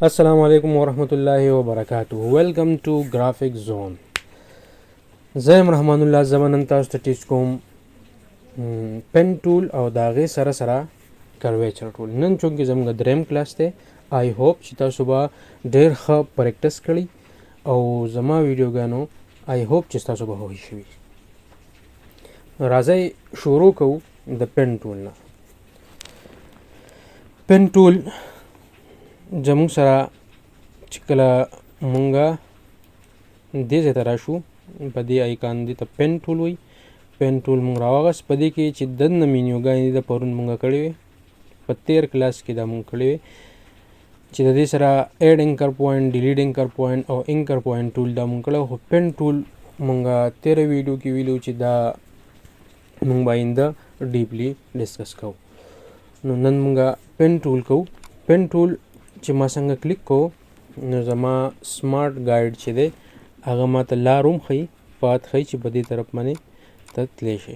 अस्सलाम वालेकुम वरहमतुल्लाहि वबरकातुहू। Welcome to graphic zone. Zaim Rahmanullah ज़मानन तास्तु टीच कोम पेन टूल او داغه سره سره کرویچر ټول نن چونکه زموږ دریم کلاس ته آی هوپ چې تاسو به ډیر ښه پریکټس کړئ او زما ویډیوګانو آی هوپ چې تاسو به هوښ شي. راځي شروع کوو د پن ټول نه. پن ټول زموږ سره چې کله مونږه دې ځای ته راشو په دې آیکان دې ته پن ټول وایي. پن ټول مونږ راواغست. په دې کې چې دننه مینیوګانې دي د پرون مونږه کړې وې، په 13 کلاس کې دا مونږ کړې وې چې د دې سره ایډ انکر پوینټ، ډیلیټ انکر پوینټ او انکر پوینټ ټول دا مونږ کړو. خو پن ټول مونږه 13 ویډیو کې ویلو چې دا مونږ باندې ډیپلی ډسکس کوو. نو نن مونږه پن ټول کوو. پن ټول چې ما څنګه کلیک کو نو زما سمارټ ګایډ چې دی هغه ماته لار هم ښیي، پات ښیي چې په دې طرف باندې ته تللی شي.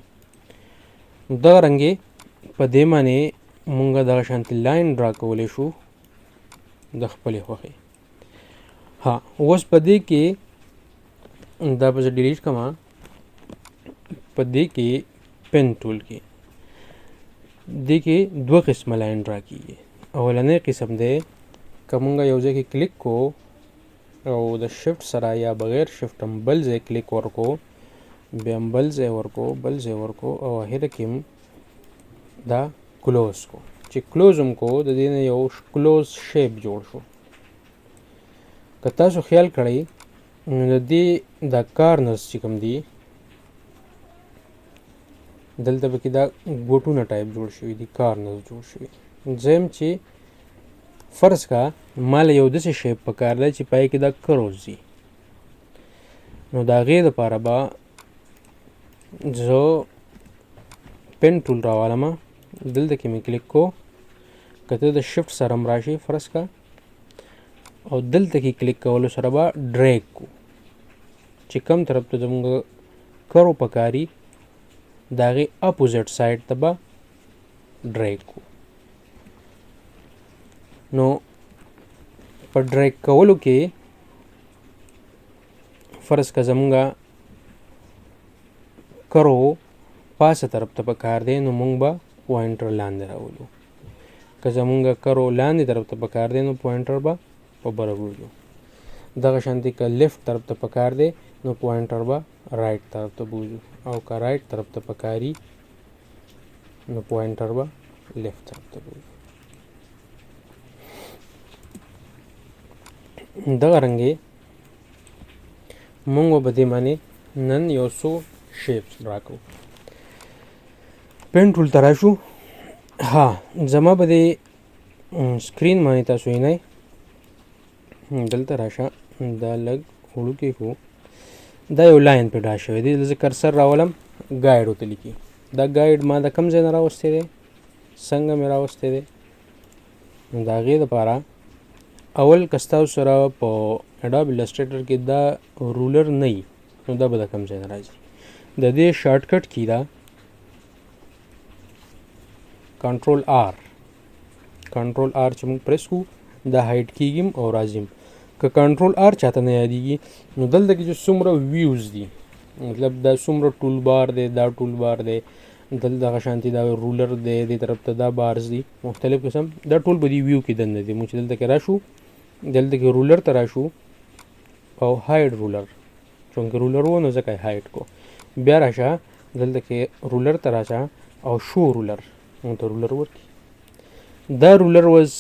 دغه رنګې په دې باندې مونږ دغه شانتې لاین ډرا کولی شو د خپلې خوښې. ها اوس په دې کې دا به زه ډیلیټ کړم. په دې کې پن ټول کې دې کې دوه قسمه لاین ډرا کیږي. اولنی قسم دی که مونږ یو ځای کې کلیک کو او د شفټ سره یا بغیر شفټ هم بل ځای کلیک ورکو، بیا هم بل ځای ورکو، بل ځای ورکو او اخره کې هم دا کلوز کو. چې کلوز هم کو د دې نه یو کلوز شیپ جوړ شو. که تاسو خیال کړئ نو د دې دا کارنرز چې کوم دي دلته پکې دا ګوټونه ټایپ جوړ شوي دي، کارنرز جوړ شوي. زم چې فرض کا مال یو داسې شیپ پکار دی چې پای کې دا کروز دي، نو د هغې دپاره به زه پن ټول راوالم. دلته کې مې کلیک کو، که ته د شفټ سره هم راشي فرض کا او دلته کې کلیک کولو سره به ډریګ کو چې کوم طرف ته زموږ کرو پکاري د هغې اپوزټ سایډ ته به ډریګ کو. نو په ډریګ کولو کې فرض که زمونږه کرو پاسه طرف ته پکار دی نو مونږ به پوینټر لاندې راولو. که زمونږه کرو لاندې طرف ته پکار دی نو پوینټر به په بره بوځو. دغه شانتې که لیفټ طرف ته پکار دی نو پوینټر به رایټ طرف ته بوځو، او که رایټ طرف ته پکاري نو پوینټر به لیفټ طرف ته بوځو. دغه رنګې مونږ به دې باندې نن یو څو شیپس ډرا کوو. پن ټول ته راشو. ها زما به دې سکرین باندې تاسو وینئ. دلته راشه، دا لږ وړوکی کړو. دا یو لاین پې ډرا شوی دی. زه کرسر راولم، ګایډ ورته لیکي. دا ګایډ ما د کوم ځای نه راوستی دی، څنګه مې راوستی دی. نو د هغې دپاره اول که ستاسو سره په اډاب السټریټر کې دا رولر نه وي نو دا به د کوم ځای نه راځي. د دې شارټکټ کی دا کنټرول آر چې موږ پریس کوو دا هایډ کیږي او راځي. که کنټرول آر چاته نه یادېږي نو دلته کې چې څومره ویوز دي، مطلب دا څومره ټول بار دی، دا ټول بار دی، دلته دغه شانتې دا رولر دی، دې طرف ته دا بارز دي مختلف قسم، دا ټول به دې ویو کې دننه دي. موږ چې دلته کې راشو، دلته کې رولر ته راشو او هایډ رولر، چونکې رولر و نو ځکه یې هایډ کو. بیا راشه دلته کې رولر ته راشه او شو رولر موږ ته رولر ورکړي. دا رولر وز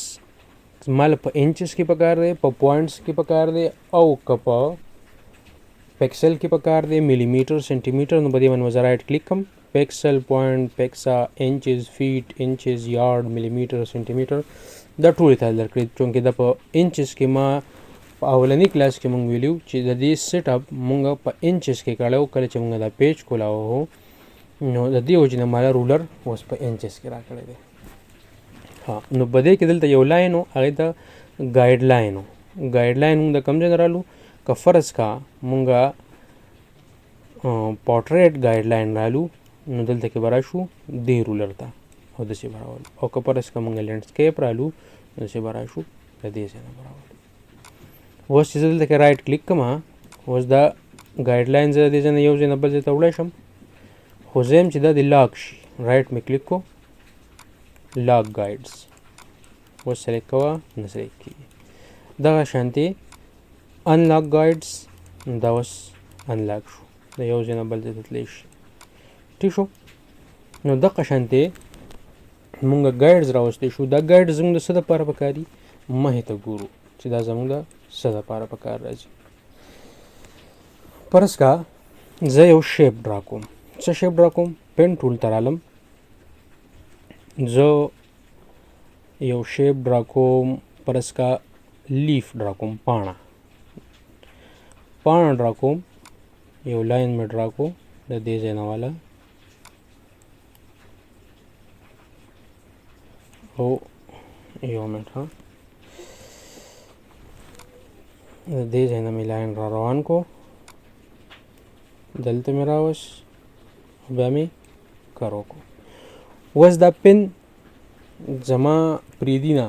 مال په انچز کې پکار دی، په پوینټس کې پکار دی، او که په پیکسل کې پکار دی، ملی میټر، سینټي میټر. نو په دې باندې زه رایټ کلیک کړم، پیکسل، پوینټ، پیکسا، انچز، فیټ، انچز، یارډ، ملی میټر، سینټي میټر، دا ټول ته درکړي. چونکې دا په انچز کې ما په اولنی کلاس کې مونږ ویلو چې د دې سیټ اپ مونږ په انچز کې کړو. کله چې مونږ دا پیج کولاو نو د دې وجې نه مالا رولر اوس په انچز کې راکړی دی. ها نو په دې کې دلته یو لاین و، هغې ته ګایډ لاین و. ګایډ لاین مونږ د کوم ځای نه رالو؟ که فرض کا مونږه پورټریټ ګایډ لاین رالو نو دلته کې به راشو دې رولر ته او داسې به راولو. او که فرض که مونږ لینډسکیپ رالو داسې به راشو د دې ځای نه به راولو. اوس چې زه دلته رایټ کلیک کوم اوس دا ګایډ لاین زه د دې ځای نه یو ځای نه بل ځای ته وړی شم خو زه یم چې دا د لاک شي رایټ مې کلیک کو لاک ګایډز اوس سلیکټ کوه نه سلیکټ کېږي دغه شانتې انلاک ګایډز دا اوس انلاک شو د یو ځای نه بل ځای ته تللی شي ټیک شو نو دغه شانتې مونږ ګایډز راوستی شو دا ګایډ زموږ د څه دپاره پکار دي مخې ته ګورو چې دا زموږ د څه دپاره پکار راځي فرض کا زه یو شیپ ډرا کوم څه شیپ ډرا کوم پین ټول ته رالم زه یو شیپ ډرا کوم فرض کا لیف ډرا کوم پاڼه ډرا کوم یو لاین مې ډرا کو د دې ځای نه والا او یو منټ ها د دې ځای نه مې لاین را روان کو دلته مې راوست بیا مې کرو کو اوس دا پن زما پریدي نه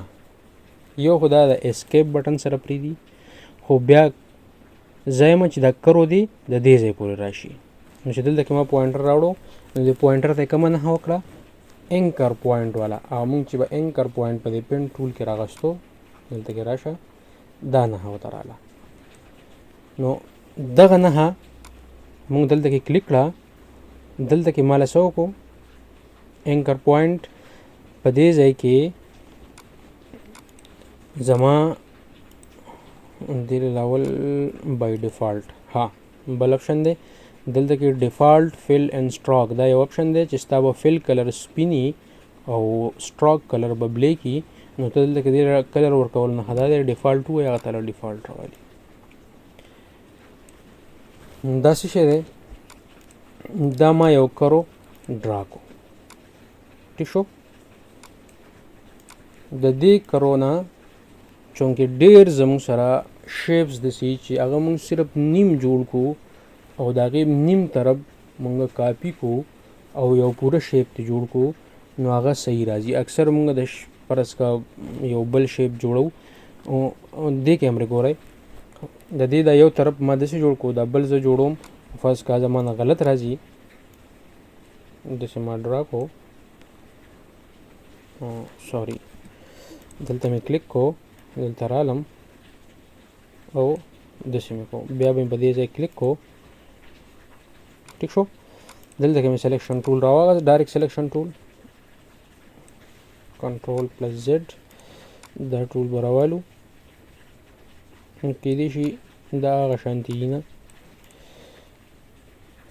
یو خو دا د اسکیپ بټن سره پریدي خو بیا زه یم چې دا کرو دی د دې ځای پورې راشي نو چې دلته کې ما پوینټر راوړو نو د پوینټر ته یې کومه نښه وکړه اینکر پوینټ والا او موږ چې به اینکر پوینټ په دې پین ټول کې راغستو دلته کې راشه دا نښه ورته راغله نو دغه نښه موږ دلته کې کلیک کړه دلته کې ما له څه وکړو اینکر پوینټ په دې ځای کې زما دې لاول بای ډیفالټ ها بل اپشن دی دلته کې ډیفالټ فل اینڈ سټراک دا یو اپشن دی چې ستا به فل کلر سپینی او سټراک کلر به بلیکي نو ته دلته کې دې کلر ورکول نه دا دی ډیفالټ وایي هغه ته ډیفالټ راولي دا څه شی دی دا ما یو کرو ډرا کو ټیک شو د دې کرو نه چونکې ډېر زموږ سره شیپس داسې چې هغه موږ صرف نیم جوړ کو او د هغې نیم طرف موږ کاپي کو او یو پوره شیپ ته جوړ کو نو هغه صحیح راځي اکثر موږ د فرض کا یو بل شیپ جوړو او دې کیمرې ګورئ د دې دا یو طرف ما داسې جوړ کو دا بل زه جوړوم فرض کا زما نه غلط راځي داسې ما ډرا کو سوري دلته مې کلیک کو دلته رالم او داسې مې کو بیا به مې په دې ځای کلیک کو ټیک شو دلته کې مې سلیکشن ټول راواغست ډایرکټ سلیکشن ټول کنټرول پلس زیډ دا ټول به راوالو کېدای شي دا هغه شانتي وي نه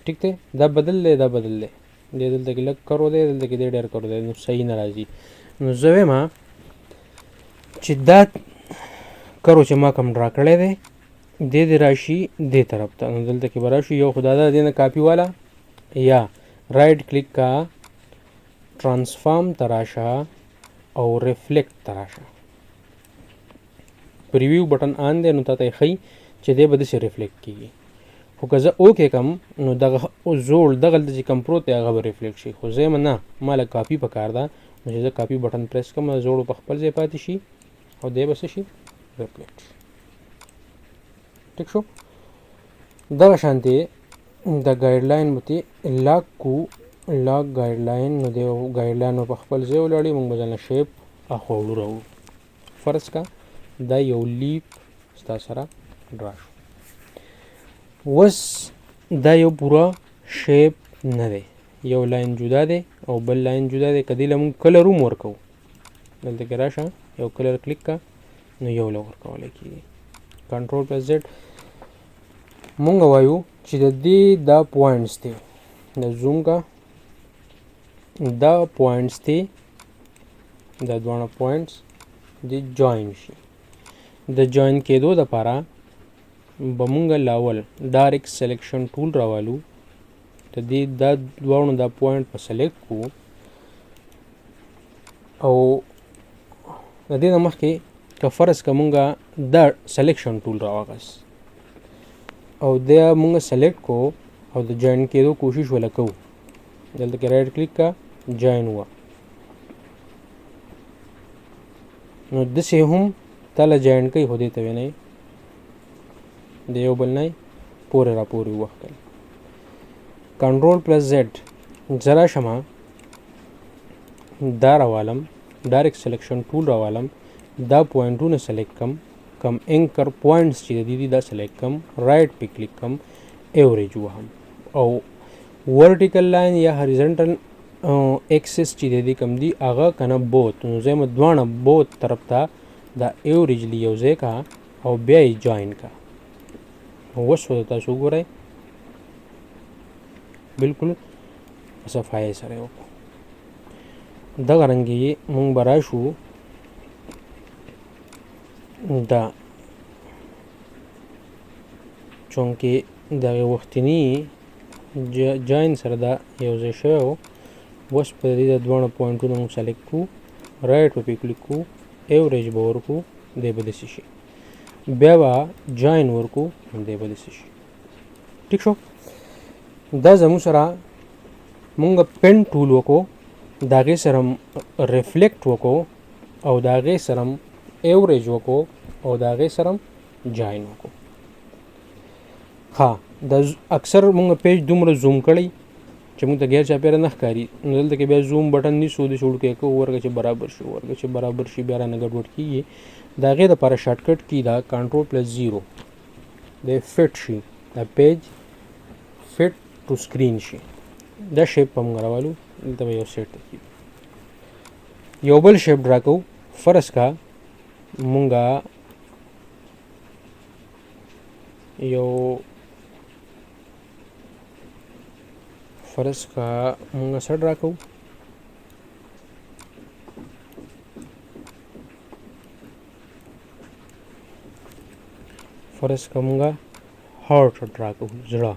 ټیک دی دا بدل دی دې دلته کې لږ کرو دی دلته کې دې ډېر کرو دی نو صحیح نه راځي نو زه وایم چې دا کرو چې ما کوم ډرا کړی دی دې راشي دې طرف ته نو دلته کې به راشي یو خو دا دې نه کاپي والا یا رائټ کلیک کا ټرانسفارم ته راشه او ریفلیکټ ته راشه پریویو بټن آن دی نو تا ته یې ښیي چې دی به داسې ریفلیکټ کېږي خو که زه اوکې کړم نو دغه زوړ دغلته چې کوم پروت دی هغه به ریفلیکټ شي خو زه یم نه ما له کاپي پکار ده نو چې زه کاپي بټن پریس کړم زوړ په خپل ځای پاتې شي او دی به څه شي ریفلیکټ شي ټیک شو دغه شانتې د ګایډ لاین به لاک کو لاک ګایډ لاین نو دی ګایډ لاین په خپل ځای ولاړي موږ به ځانله شیپ اخواړو راوړو فرض کا دا یو لیپ ستا سره ډرا شو اوس دا یو پوره شیپ نه دی یو لاین جدا دی او بل لاین جدا دی که دې له موږ کلر هم ورکوو دلته کې راشه یو کلر کلیک کا نو یو له ورکولی کېږي کنټرول پلس زیډ مونږ وایو چې د دې دا پوینټس دی د زوم کا دا پوینټس دی دا دواړه پوینټس د جوین شي د جوین کېدو دپاره به مونږ لاول ډایرکټ سلیکشن ټول راوالو د دې دا دواړو دا پوینټ په سلیکټ کو او د دې نه مخکې که فرض که مونږه دا سلیکشن ټول راواغست او دا مونږ سلیکټ کو او د جوین کېدو کوشش ولا کوو دلته کې رایټ کلیک کا جوین هوا نو داسې هم تا له جوین کوي خو دې ته وینئ د یو بل نه پورې را پورې ووهکل. کنټرول پلس زیډ زه راشم دا راوالم ډایرکټ سلیکشن ټول راوالم دا پوینټونه سلیکټ کم اینکر پوینټس چې د دې دا سلیکټ کم رائټ پې کلیک کم ایوریج وهم او ورټیکل لاین یا هریزنټل ایکسس چې د دې کم دی هغه کنه بوت نو زه م دواړه بوت طرف ته دا ایوریج یو ځای کا او بیا یې جوین کا. اوس تاسو وګورئ بالکل صفایي سره وکړو. دغه رنګې مونږ به راشو دا چونکې دغه وختني جاین سره دا یو ځای شوی و. اوس په دې د دواړه پوینټونه مونږ سلیکټ کړو رایټ په کلیک کړو ایوریج به ورکړو دی به داسې شي بیا به جاین ورکړو دی به داسې شي. ټیک شو. دا زموږ سره مونږ پین ټول وکړو د هغې سره ریفلیکټ وکړو او د هغې سره ایوریج وکړو او د هغې سره جاین وکړو. ها د اکثر مونږ پیج دومره زوم کړی چې مونږ ته غیر چاپېره نه ښکاري نو دلته کې بیا زوم بټن نیسو داسې وړوکی کوو ورکه چې برابر شي بیا رانه ګډوډ کېږي. د هغې دپاره شارټکټ کې دا کنټرول پلس زیرو دی فټ شي دا پیج فټ ټو سکرین شي. دا شیپ په مونږ راوالو دلته به یو سیټ کېږي. یو بل شیپ ډرا کوو فرض کا مونږه یو فرض کا مونږه څه ډرا کوو فرض کا مونږه هارټ ډرا کوو زړه.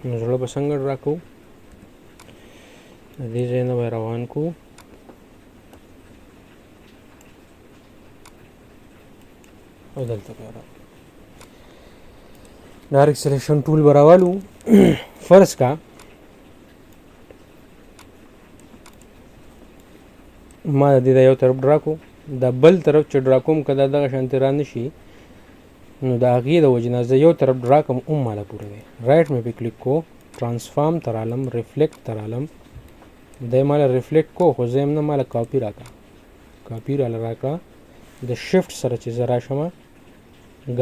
نو زړه به څنګه ډرا کوو د دې ځای نه به روان کړو او دلته به راوالو ډایرکټ سلیکشن ټول به راوالو. فرض کا ما د دې د یو طرف ډرا کو د بل طرف چې ډرا کوم که دا دغه شانتې را نه شي نو د هغې د وجې نه زه یو طرف ډرا کوم ماله پوره دی. رایټ مې پې کلیک کو ټرانسفارم ته رالم ریفلیکټ ته رالم دی ماله ریفلیکټ کو خو زه یم نه ماله کاپي راکړه کاپي راله راکړه د شفټ سره چې زه راشم د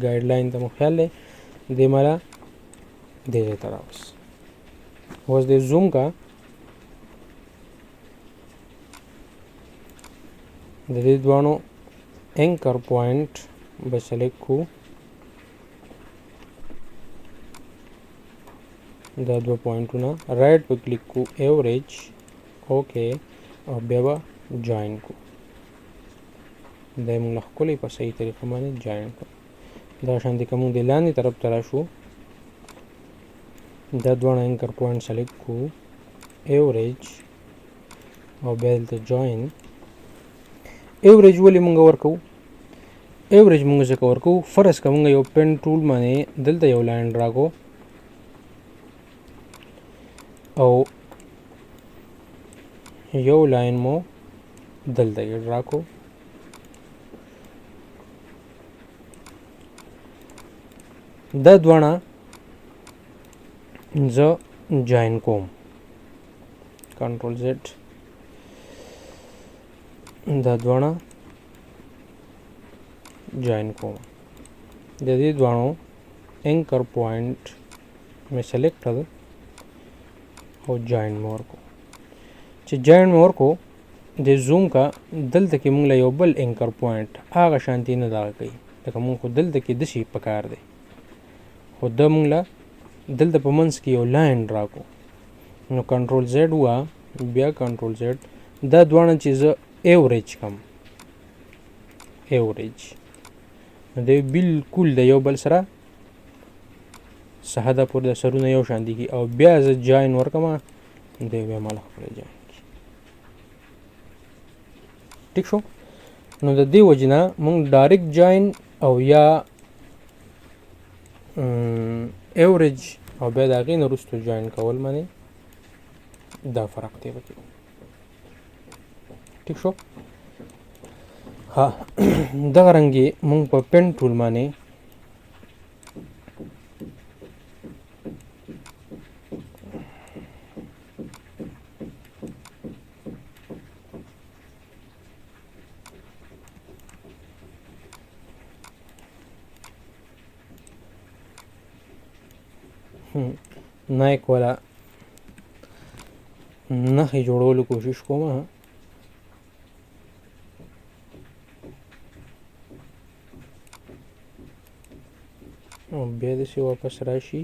ګایډ لاین ته مو خیال دی دی ماله دې ځای ته راوست. اوس دی زوم کا د دې دواړو اینکر پوینټ به سلیکټ کړو دا دوه پوینټونه رایټ په کلیک کړو ایوریج اوکې او بیا به جوین کړو دا یې مونږ له ښکلی په صحیح طریقه باندې جوین کړو. دا شانتې که مونږ د لاندې طرف ته راشو دا دواړه اینکر پوینټ سلیکټ کړو ایوریج او بیا دلته جوین. ایوریج ولې مونږ ورکوو ایوریج مونږ ځکه ورکوو فرض که مونږ یو پین ټول باندې دلته یو لاین ډرا کړو او یو لاین مو دلته یې ډرا کړو دا دواړه زه جوین کوم کنټرول زیډ دا دواړه جوین کوم د دې دواړو اینکر پوینټ مې سلیکټ کړل او جوین مې ورکړو. چې جوین مې ورکړو د زوم کا دلته کې مونږ له یو بل اینکر پوینټ هغه شانتې نه دغه کوي لکه مونږ خو دلته کې داسې پکار دی خو دا مونږ له دلته په منځ کې یو لاین ډرا کړو نو کنټرول زیډ ووهه بیا کنټرول زیډ دا دواړه چې زه ایوریج کم ایوریج نو دی بالکل د یو بل سره څه حده پورې د سرونه یو شان دي او بیا زه جوین ورکړم دی بیا ماله خپله جوین کړي. ټیک شو. نو د دې وجې نه مونږ ډایرکټ جوین او یا ایوریج او بیا د هغې نه وروسته جوین کول باندې دا فرق دی پکې. ټیک شو. ها دغه رنګې مونږ په پین ټول باندې نایک والا نښې جوړولو کوشش کوم او بیا داسې واپس راشي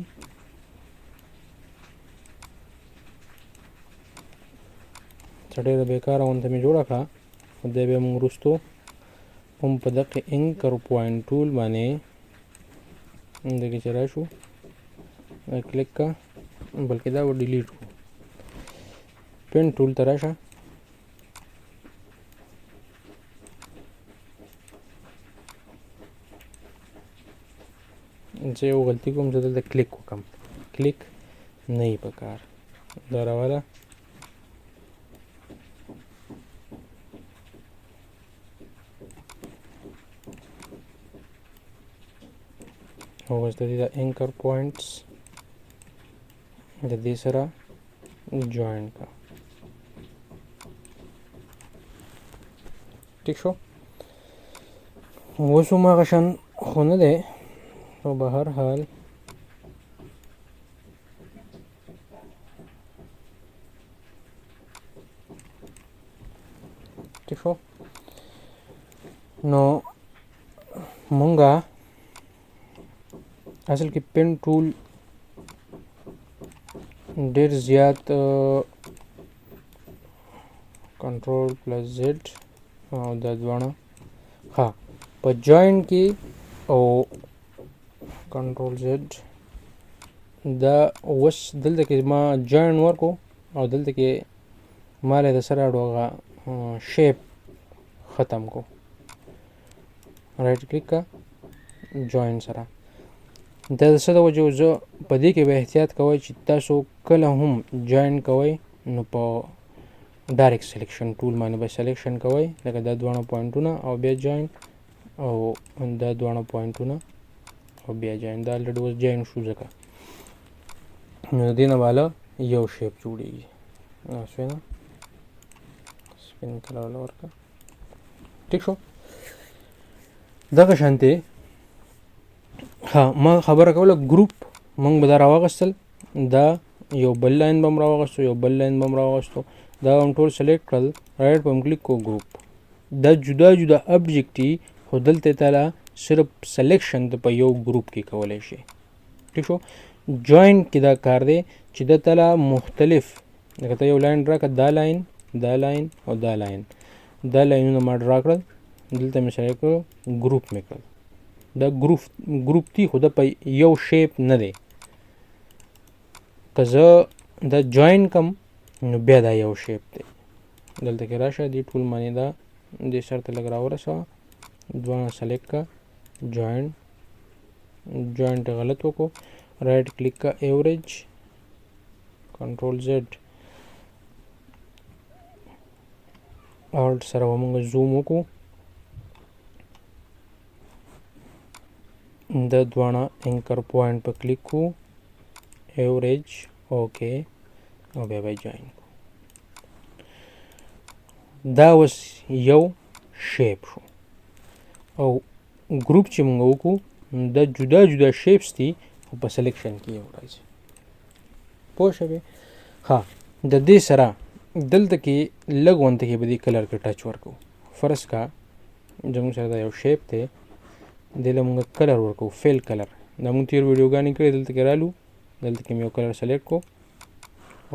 څه ډېره بېکاره غونته مې جوړه کړه خو دی بیا موږ وروستو هم په دغې انکر پوینټ ټول باندې دغې چې راشو کلیک کا بلکې دا به ډیلیټ کړو پین ټول ته راشه زه یو غلطي کوم زه دلته کلیک وکړم کلیک نه یې پکار دا راواله او اوس د دې د انکر پوینټس د دې سره جوائن کا ٹھیک شو اوس هم هغه شان خو نه دی خو به هر حال ٹھیک شو نو مونږه اصل کې پین ټول ډېر زیات کنټرول پلس زیډ او دا دواړه ها په جوائن کې او کنټرول زیډ دا اوس دلته کې ما جوائن ورکو او دلته کې ما له سره هغه شیپ ختم کو رائټ کلیک کا جوائن سره دا څه د وجه زه په دې کې به احتیاط کوئ چې تاسو کله هم جوائن کوئ نو په ډایرکټ سلیکشن ټول باندې به سلیکشن کوئ لکه دا دواړه پوینټونه او بیا جوائن او دا دواړه پوینټونه او بیا جوائن دا الریډي اوس جوائن شو ځکه نو د دې نه والا یو شیپ جوړیږي شوی نه سپین کلر ورکړه ټیک شو دغه شانتې ها ما خبره کوله ګروپ موږ به دا راواغستل دا یو بل لاین به هم راواغستو یو بل لاین به هم راواغستو دا هم ټول سلیکټ کړل رایټ به هم کلیک کو ګروپ دا جدا جدا ابجیکټي خو دلته تعالی صرف سلیکشن د په یو ګروپ کې کولی شي ٹھیک شو جوائن کې دا کار دی چې د تعالی مختلف لکه ته یو لاین ډرا کړه دا لاین او دا لاینونه ما ډرا کړل دلته مې سلیکټ کړو ګروپ مې کړل دا ګروپ دی خو د په یو شیپ نه دی که زه دا جوائن کم نو بیا دا یو شیپ دی دلته کې راشه دې ټول باندې دا دې سر ته لږ راورسوه دواړه سلیکټ کا جوائن ته غلط وکړو رائټ کلیک کا ایوریج کنټرول زیډ الټ سره به موږ زوم وکړو د دواړه انکر پوینټ په کلیک کو ایوریج اوکے او بیا به جوائن کو دا اوس یو شیپ شو او ګروپ چې موږ وکړو دا جدا جدا شیپس دي او په سلیکشن کې یو راځي پوه شوې ها د دې سره دلته کې لږ غونته کې به دې کلر کې ټچ ورکو فرض کا زموږ سره دا یو شیپ دی دې له موږ کلر ورکو فیل کلر دا موږ تیر ویډیوګانې کړې دلته کې رالو دلته کې مې یو کلر سلیکټ کو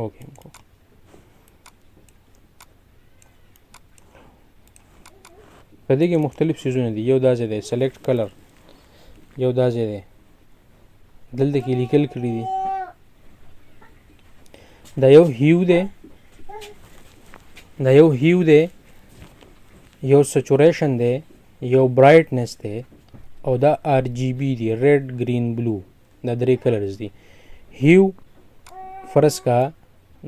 اوکې کو په دې کې مختلف څیزونه دي یو دا ځای دی سلیکټ کلر یو دا ځای دی دلته کې لیکل کړي دي دا یو هیو دی یو سچوریشن دی یو برایټنس دی او دا RGB دی ریډ گرین بلو دا درې کلرز دي هیو فرض کا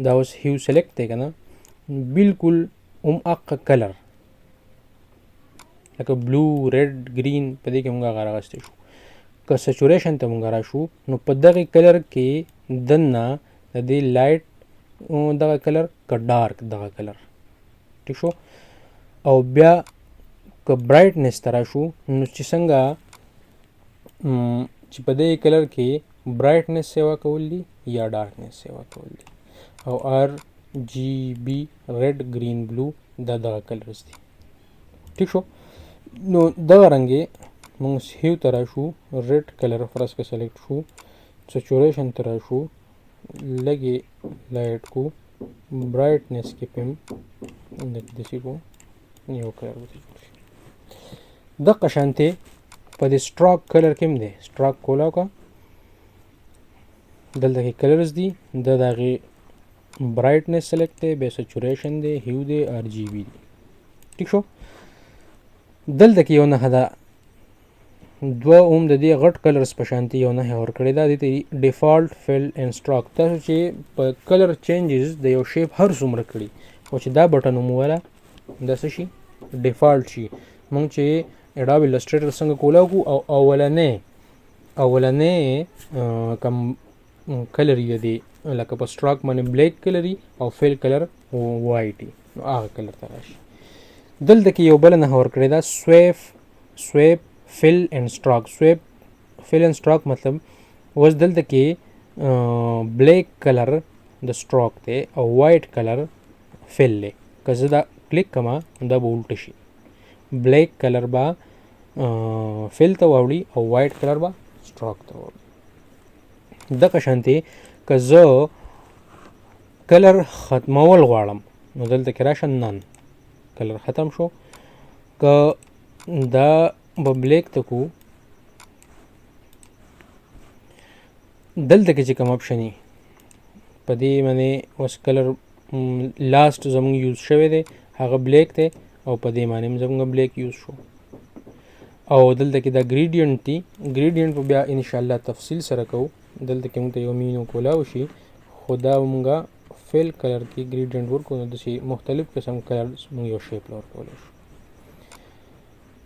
دا اوس هیو سلیکټ دی که نه بالکل اقا کلر لکه بلو ریډ گرین په دې کې موږ هغه راغستی شو که سچوریشن ته موږ راشو نو په دغې کلر کې دننه د دې لایټ دغه کلر که ډارک دغه کلر ٹھیک شو او بیا که برایټنس ته راشو نو چې څنګه چې په دې کلر کې برایټنس سیوا کول دي یا ډارکنس سیوا کول دي. او RGB ریډ گرین بلو دا دغه کلرز دي. ٹھیک شو. نو دغه رنګې موږ هیو ته راشو، ریډ کلر فرض که سلیکټ شو، سچوریشن ته راشو، لږې لایټ کو، برایټنس کې پم داسې کو، یو کلر به جوړ شي. دغه شانتې په دې سټراک کلر کې هم دی. سټراک کولا وکړه، دلته کې کلرز دي، د هغې برایټنس سلیکټ دی، بیا سچوریشن دی، هیو دی، RGB دی. ٹھیک شو. دلته کې یو نښه ده، دوه هم د دې غټ کلرز په شانتې یو نښه ورکړې ده، دې ته ډیفالټ فل اینډ سټراک. تاسو چې په کلر چینجز د یو شیپ هر څومره کړي، خو چې دا بټن وموله دا څه شي ډیفالټ شي. موږ چې اډوب السټریټر څنګه کولا وکړو او اولنې کم کلر یې دی لکه په سټراک باندې بلیک کلر او فل کلر وایټ، نو هغه کلر ته راشي. دلته کې یو بله نښه ورکړې ده، سویپ فل اینډ سټراک. سویپ فل اینډ سټراک مطلب اوس دلته کې بلیک کلر د سټراک دی او وایټ کلر فل دی. که زه دا کلیک کما دا به الټه شي، بلیک کلر به فل ته واوړي او وایټ کلر به سټراک ته واوړي. دغه شانتې که زه کلر ختمول غواړم نو دلته کې راشه، نن کلر ختم شو. که دا به بلیک ته کو، دلته کې چې کوم اپشن وي په دې باندې اوس کلر لاست زموږ یوز شوی دی هغه بلیک دی او په دې باندې هم زموږ بلیک یوز شو. او دلته کې دا ګریډینټ دی، ګریډینټ به بیا انشاءالله تفصیل سره کوو. دلته کې موږ ته یو مینو کولا وشي، خو دا موږ فیل کلر کې ګریډینټ ورکو نو داسې مختلف قسم کلرز موږ یو شیپ له ورکولی شو.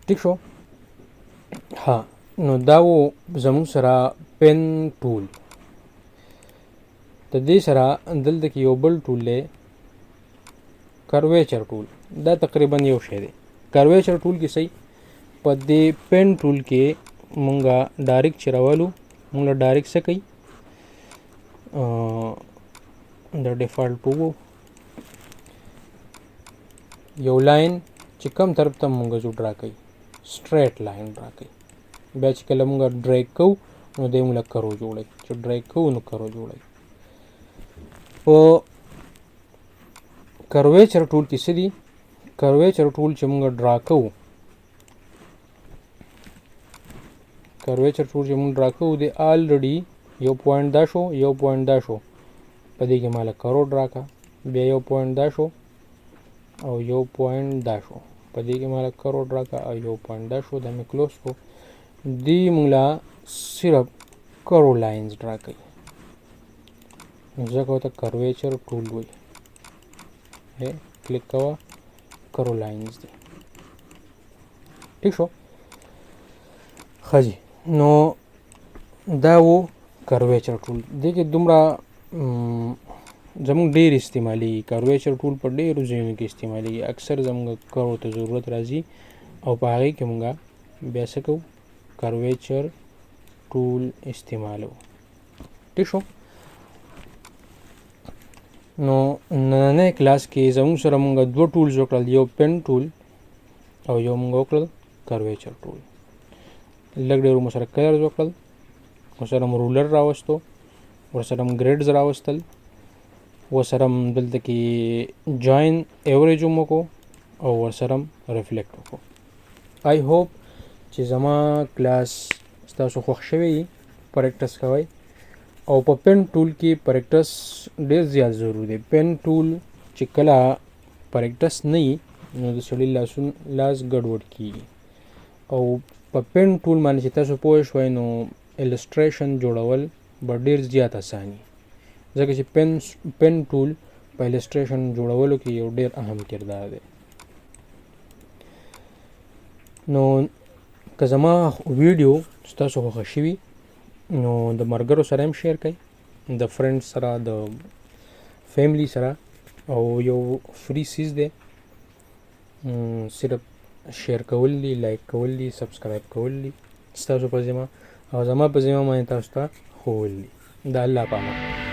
ٹھیک شو. ها نو دا و زموږ سره پین ټول. د دې سره دلته کې یو بل ټول دی، کرویچر ټول. دا تقریبا یو شی دی. کرویچر ټول کې صحیح په دې پین ټول کې مونږه ډایرکټ چې راولو، مونږ له ډایرکټ څه کوي د ډیفالټ وو یو لاین چې کوم طرف ته مونږ زو ډرا کوي، سټریټ لاین ډرا کوي. بیا چې کله مونږ ډریګ کوو نو دی مونږ له کرو جوړوي، چې ډریګ کوو نو کرو جوړوي. په کرویچر ټول کې څه دي؟ کرویچر ټول چې مونږ ډرا کوو، کرویچر ټول چې مونږ ډرا کوو دی آلریډي یو پوینټ دا شو، یو پوینټ دا شو، په دې کې ماله کرو ډرا کا، بیا یو پوینټ دا شو او یو پوینټ دا شو، په دې کې ماله کرو ډرا کا او یو پوینټ دا شو. دا مې کلوز کو. دی مونږ لا صرف کرو لاینز ډرا کوي، ځکه ورته کرویچر ټول وایي. کلیک کوه، کرو لاینز دی. ٹھیک شو. ښه جي، نو دا و کرویچر ټول. دې کې دومره زموږ ډېر استعمالېږي. کرویچر ټول په ډېرو ځایونو کې استعمالېږي. اکثر زموږ کرو ته ضرورت راځي او په هغې کې مونږ بیا څه کوو، کرویچر ټول استعمالو. ٹھیک شو. نو نننی کلاس کې زموږ سره مونږ دوه ټولز وکړل، یو پین ټول او یو مونږ وکړل کرویچر ټول. لږ ډېر مو سره کلرز وکړل، ورسره م رولر راوستو، ورسره م ګریډز راوستل، ورسره م دلته کې جاین ایوریج هم وکړو او ورسره م ریفلیکټ وکړو. آی ہوپ چې زما کلاس ستاسو خوښ شوی وي. پریکټس کوئ او په پین ټول کې پریکټس ډېر زیات ضروري دی. پین ټول چې کله پریکټس نه وي نو د سړي لاس ګډوډ کېږي. او په پین ټول باندې چې تاسو پوه شوئ نو السټریشن جوړول به ډېر زیات اساني، ځکه چې پین ټول په السټریشن جوړولو کې یو ډېر اهم کردار دی. نو که زما ویډیو ستاسو خوښه شوي نو د ملګرو سره هم شیر کړئ، د فرینډ سره، د فیملی سره. او یو فری سیز دی، صرف شیر کول دي، لایک کول دي، سبسکرایب کول دي ستاسو په ذمه. او زما په ذمه باندې تاسو ته ښوولي. د الله په امان.